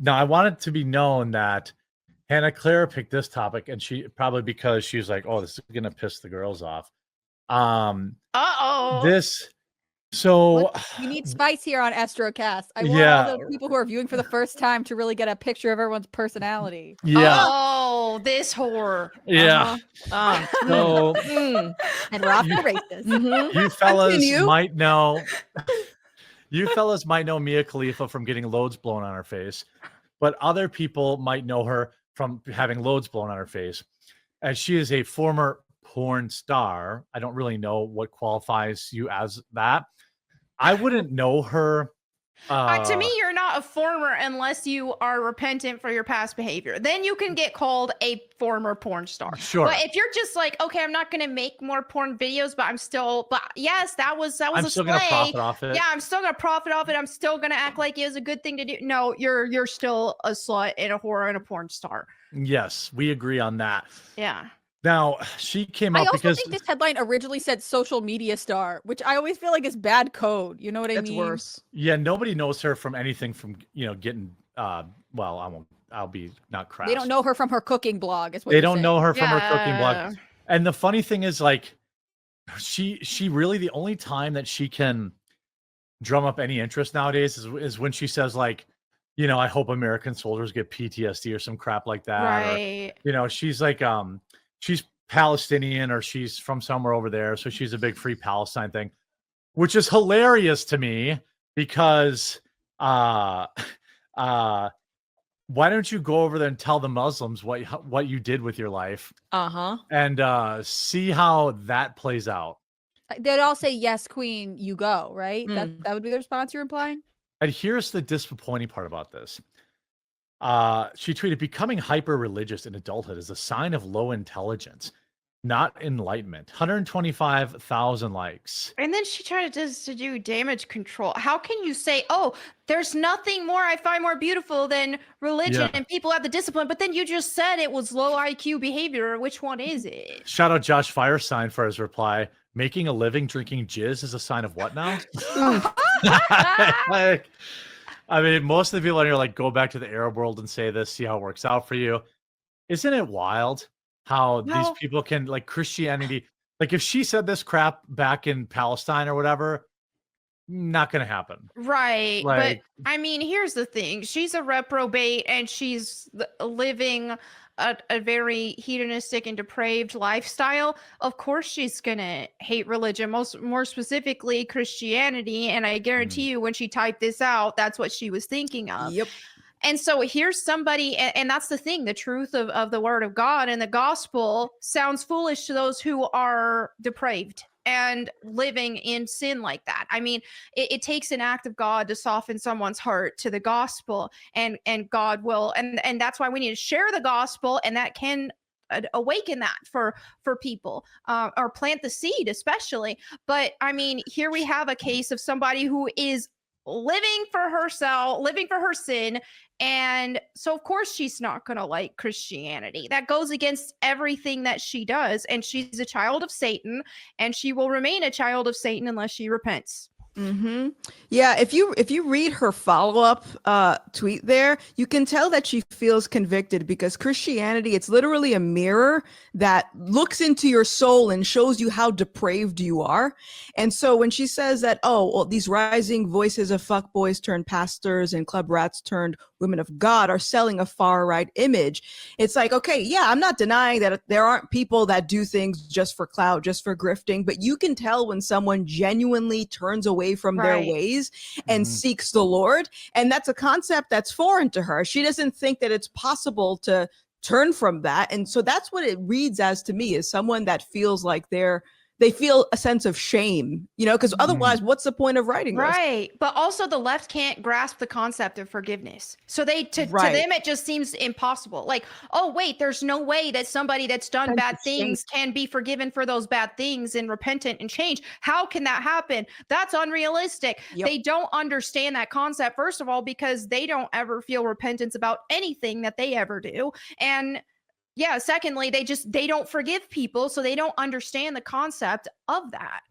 Now, I want it to be known that Hannah Clara picked this topic, and she probably because she was like, "Oh, this is gonna piss the girls off." Uh-oh. This so We need spice here on Astrocast. I want Yeah. all the people who are viewing for the first time to really get a picture of everyone's personality. Yeah. Oh, this horror. Yeah. So And we're off to races. you fellas Continue. might know you fellas might know Mia Khalifa from getting loads blown on her face, but other people might know her from having loads blown on her face. As she is a former porn star. I don't really know what qualifies you as that. I wouldn't know her. To me, you're not a former unless you are repentant for your past behavior. Then you can get called a former porn star. Sure. But if you're just like, okay, I'm not going to make more porn videos, but yes, that was I'm a still gonna profit off it. Yeah, I'm still going to profit off it. I'm still going to act like it was a good thing to do. No, you're still a slut and a whore and a porn star. Yes, we agree on that. Yeah. Now, she came up I also because think this headline originally said social media star, which I always feel like is bad code. You know what I That's mean? worse. yeah, nobody knows her from anything from getting well, I'll be not crass. They don't know her from her cooking blog. Is what They you're don't saying. know her from her cooking Yeah. blog. And the funny thing is, like, she really, the only time that she can drum up any interest nowadays is when she says, like, I hope American soldiers get PTSD or some crap like that. Right. Or, she's like, she's Palestinian or she's from somewhere over there. So she's a big free Palestine thing, which is hilarious to me because, why don't you go over there and tell the Muslims what you did with your life and see how that plays out? They'd all say, yes, queen, you go, right? That would be the response you're implying? And here's the disappointing part about this. She tweeted, becoming hyper-religious in adulthood is a sign of low intelligence, not enlightenment. 125,000 likes. And then she tried to do damage control. How can you say, oh, there's nothing more I find more beautiful than religion and people have the discipline, but then you just said it was low IQ behavior. Which one is it? Shout out Josh Firestein for his reply. Making a living drinking jizz is a sign of what now? Like, I mean, most of the people on here like go back to the Arab world and say this, see how it works out for you. Isn't it wild how these people can, like, Christianity, like if she said this crap back in Palestine or whatever, not going to happen. Right. Like, but I mean, here's the thing. She's a reprobate and she's living a very hedonistic and depraved lifestyle. Of course she's going to hate religion, more specifically Christianity. And I guarantee you when she typed this out, that's what she was thinking of. Yep. And so here's somebody, and that's the thing, the truth of the word of God and the gospel sounds foolish to those who are depraved and living in sin like that. I mean, it takes an act of God to soften someone's heart to the gospel, and God will, and that's why we need to share the gospel, and that can awaken that for people, or plant the seed especially. But I mean, here we have a case of somebody who is living for herself, living for her sin. And so, of course, she's not going to like Christianity. That goes against everything that she does. And she's a child of Satan, and she will remain a child of Satan unless she repents. Yeah, if you read her follow-up tweet there, you can tell that she feels convicted because Christianity, it's literally a mirror that looks into your soul and shows you how depraved you are. And so when she says that, oh, well, these rising voices of fuckboys turned pastors and club rats turned women of God are selling a far-right image, it's like, okay, yeah, I'm not denying that there aren't people that do things just for clout, just for grifting, but you can tell when someone genuinely turns away from their ways and seeks the Lord. And that's a concept that's foreign to her. She doesn't think that it's possible to turn from that. And so that's what it reads as to me, is someone that feels like they feel a sense of shame, because otherwise, what's the point of writing this? Right. But also the left can't grasp the concept of forgiveness. So to them, it just seems impossible. Like, oh, wait, there's no way that somebody that's done bad things can be forgiven for those bad things and repentant and change. How can that happen? That's unrealistic. Yep. They don't understand that concept, first of all, because they don't ever feel repentance about anything that they ever do. And secondly, they don't forgive people, so they don't understand the concept of that.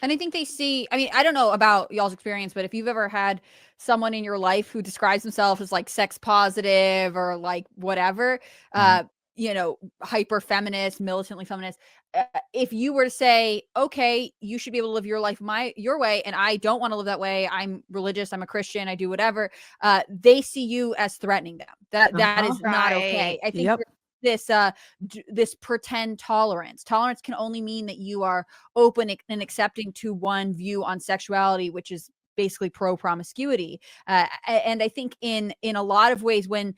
And I think they see, I mean, I don't know about y'all's experience, but if you've ever had someone in your life who describes themselves as like sex positive or like whatever, you know, hyper feminist, militantly feminist, if you were to say, okay, you should be able to live your life your way, and I don't want to live that way, I'm religious, I'm a Christian, I do whatever, they see you as threatening them. That is not okay. I think this pretend tolerance can only mean that you are open and accepting to one view on sexuality, which is basically pro promiscuity. And I think in a lot of ways, when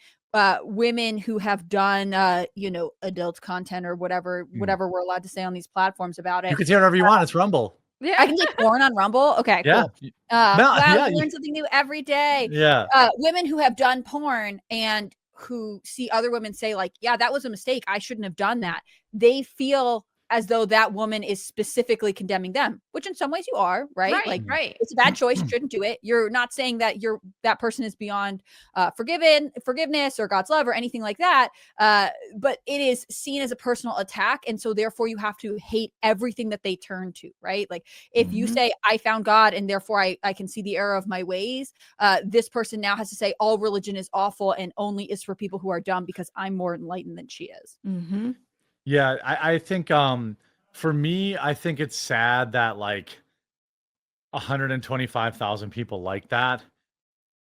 women who have done you know, adult content or whatever we're allowed to say on these platforms about it, You can say whatever you want. It's Rumble. Yeah. I can say porn on Rumble. Okay, Yeah. cool. Wow, yeah, you learn something new every day. Yeah. Women who have done porn and who see other women say like, yeah, that was a mistake, I shouldn't have done that, they feel as though that woman is specifically condemning them, which in some ways you are, right? Like, it's a bad choice, you shouldn't do it. You're not saying that that person is beyond forgiveness or God's love or anything like that, but it is seen as a personal attack, and so therefore you have to hate everything that they turn to, right? Like if you say, I found God and therefore I can see the error of my ways, this person now has to say all religion is awful and only is for people who are dumb because I'm more enlightened than she is. Yeah, I think for me, I think it's sad that like 125,000 people like that.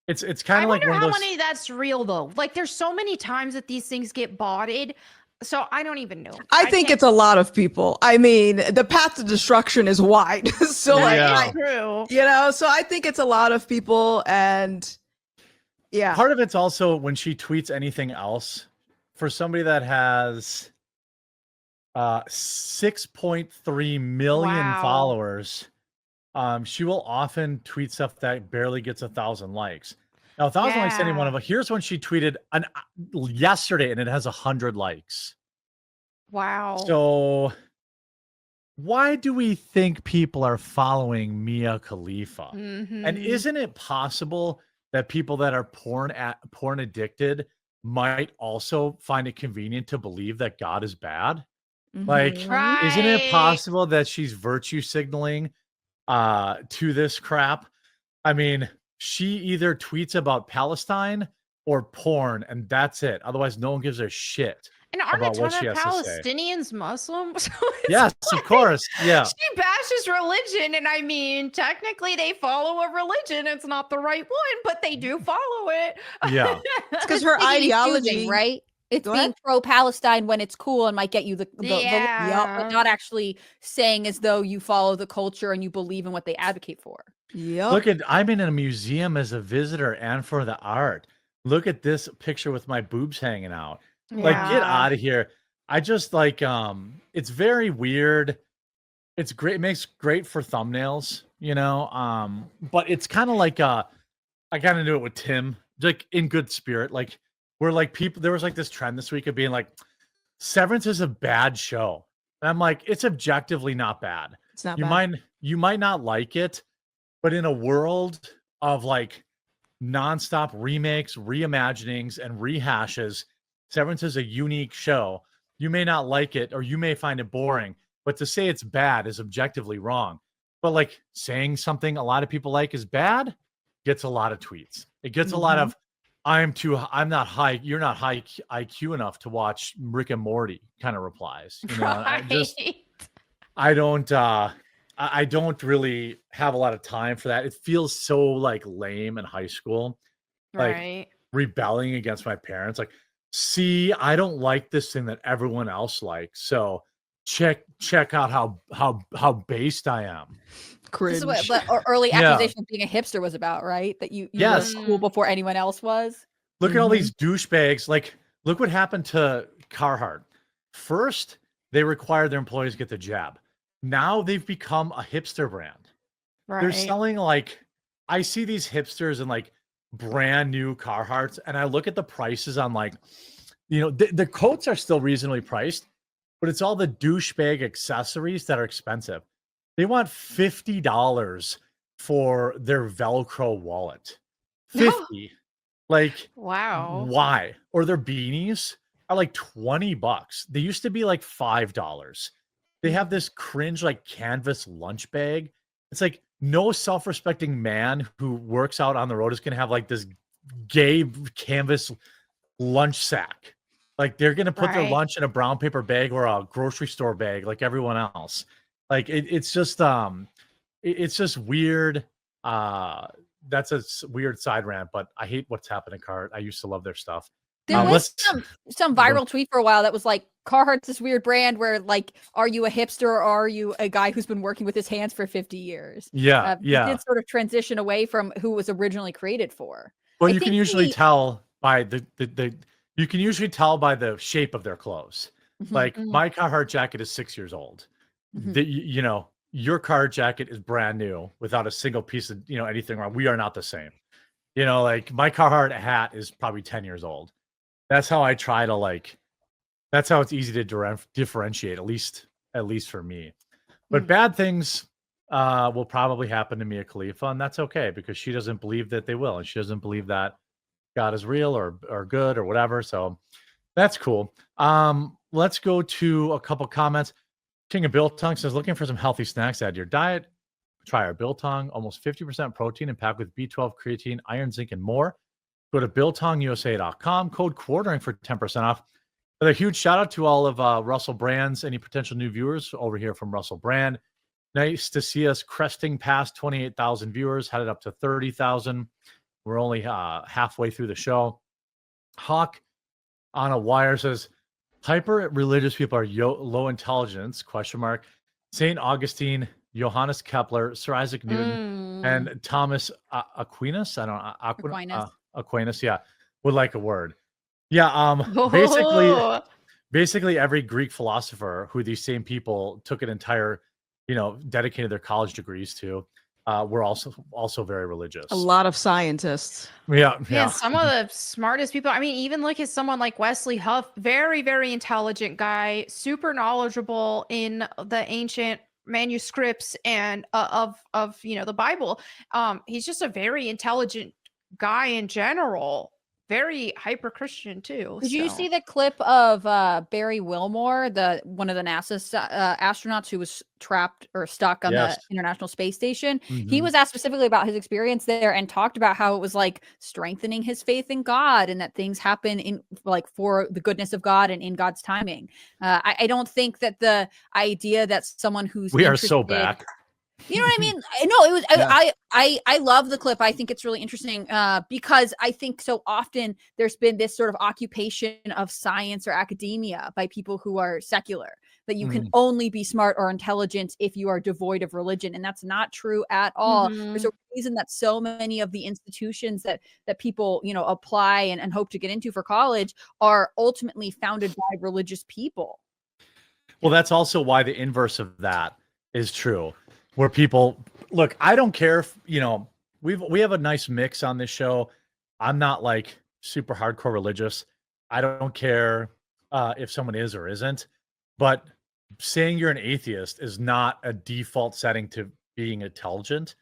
It's kind of like one of those. How many that's real though. Like there's so many times that these things get botted. So I don't even know. I think it's a lot of people. I mean, the path to destruction is wide. So true. You know, so I think it's a lot of people, and yeah. Part of it's also when she tweets anything else, for somebody that has 6.3 million followers, she will often tweet stuff that barely gets 1,000 likes. Now 1,000 likes any one of them. Here's when she tweeted yesterday and it has 100 likes. Wow. So why do we think people are following Mia Khalifa? And isn't it possible that people that are porn addicted might also find it convenient to believe that God is bad? Like, isn't it possible that she's virtue signaling to this crap? I mean, she either tweets about Palestine or porn, and that's it. Otherwise, no one gives a shit. And aren't a about ton what she of has to say. Palestinians Muslims? Yes, of course. Yeah. She bashes religion, and I mean, technically they follow a religion. It's not the right one, but they do follow it. Yeah. It's because her ideology, right? It's being pro-Palestine when it's cool and might get you the but not actually saying as though you follow the culture and you believe in what they advocate for. Look at, I'm in a museum as a visitor and for the art. Look at this picture with my boobs hanging out. Like, get out of here. I just like, it's very weird. It's great. It makes great for thumbnails, you know? But it's kind of like, I kind of do it with Tim, like in good spirit. Like, we're like people, there was like this trend this week of being like, Severance is a bad show. And I'm like, it's objectively not bad. It's not bad. You might not like it, but in a world of like nonstop remakes, reimaginings, and rehashes, Severance is a unique show. You may not like it, or you may find it boring, but to say it's bad is objectively wrong. But like saying something a lot of people like is bad gets a lot of tweets. It gets a lot of, you're not high IQ enough to watch Rick and Morty kind of replies. You know, I don't really have a lot of time for that. It feels so like lame in high school, like rebelling against my parents. Like, see, I don't like this thing that everyone else likes. So check out how based I am. Cringe. This is what early accusation of being a hipster was about, right? That you were cool before anyone else was. Look at all these douchebags. Like, look what happened to Carhartt. First, they required their employees get the jab. Now they've become a hipster brand. They're selling like, I see these hipsters in like brand new Carhartts, and I look at the prices on like, you know, the coats are still reasonably priced, but it's all the douchebag accessories that are expensive. They want $50 for their Velcro wallet. 50. Like, wow. Why? Or their beanies are like $20. They used to be like $5. They have this cringe like canvas lunch bag it's like no self-respecting man who works out on the road is going to have like this gay canvas lunch sack. Like they're going to put their lunch in a brown paper bag or a grocery store bag like everyone else. Like it's just weird. That's a weird side rant, but I hate what's happening, Cart. I used to love their stuff. There was some viral tweet for a while that was like, Carhartt's this weird brand where like, are you a hipster or are you a guy who's been working with his hands for 50 years? Yeah, It did sort of transition away from who it was originally created for. Well, you can usually tell by you can usually tell by the shape of their clothes. Like my Carhartt jacket is 6 years old. You know, your Carhartt jacket is brand new without a single piece of, you know, anything wrong. We are not the same. You know, like my Carhartt hat is probably 10 years old. That's how I try to like, that's how it's easy to differentiate, at least for me. But bad things will probably happen to Mia Khalifa, and that's okay because she doesn't believe that they will, and she doesn't believe that God is real or good or whatever. So that's cool. Let's go to a couple comments. King of Biltong says, looking for some healthy snacks to add to your diet. Try our Biltong, almost 50% protein and packed with B12, creatine, iron, zinc, and more. Go to BiltongUSA.com, code quartering for 10% off. But a huge shout out to all of Russell Brand's, any potential new viewers over here from Russell Brand. Nice to see us cresting past 28,000 viewers, headed up to 30,000. We're only halfway through the show. Hawk on a wire says, hyper religious people are low intelligence, ? St. Augustine, Johannes Kepler, Sir Isaac Newton, and Thomas Aquinas. I don't know. Aquinas, yeah, would like a word. Yeah, basically every Greek philosopher who these same people took an entire, you know, dedicated their college degrees to, were also very religious. A lot of scientists. Yeah, some of the smartest people. I mean, even look at someone like Wesley Huff, very, very intelligent guy, super knowledgeable in the ancient manuscripts and of you know, the Bible. He's just a very intelligent guy in general, very hyper Christian too. Did you see the clip of Barry Wilmore, one of the NASA astronauts who was trapped or stuck on the International Space Station? He was asked specifically about his experience there and talked about how it was like strengthening his faith in God and that things happen in like for the goodness of God and in God's timing. I don't think that the idea that someone who's we are so back. You know what I mean? No, it was. Yeah. I love the clip. I think it's really interesting because I think so often there's been this sort of occupation of science or academia by people who are secular, that you can only be smart or intelligent if you are devoid of religion, and that's not true at all. There's a reason that so many of the institutions that people, you know, apply and hope to get into for college are ultimately founded by religious people. Well, that's also why the inverse of that is true. Where people look, I don't care if, you know, we have a nice mix on this show. I'm not like super hardcore religious. I don't care if someone is or isn't, but saying you're an atheist is not a default setting to being intelligent.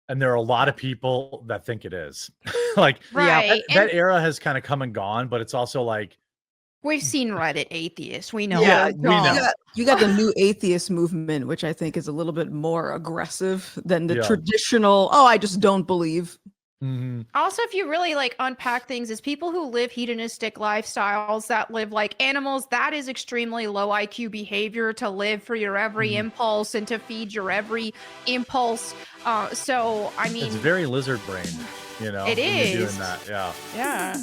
And there are a lot of people that think it is. Like, that era has kind of come and gone, but it's also like, we've seen Reddit atheists. We know. Yeah, we know. You got the new atheist movement, which I think is a little bit more aggressive than the traditional, I just don't believe. Also, if you really like unpack things, is people who live hedonistic lifestyles, that live like animals, that is extremely low IQ behavior, to live for your every impulse and to feed your every impulse. So, I mean, it's very lizard brain, you know. It is. Doing that, yeah.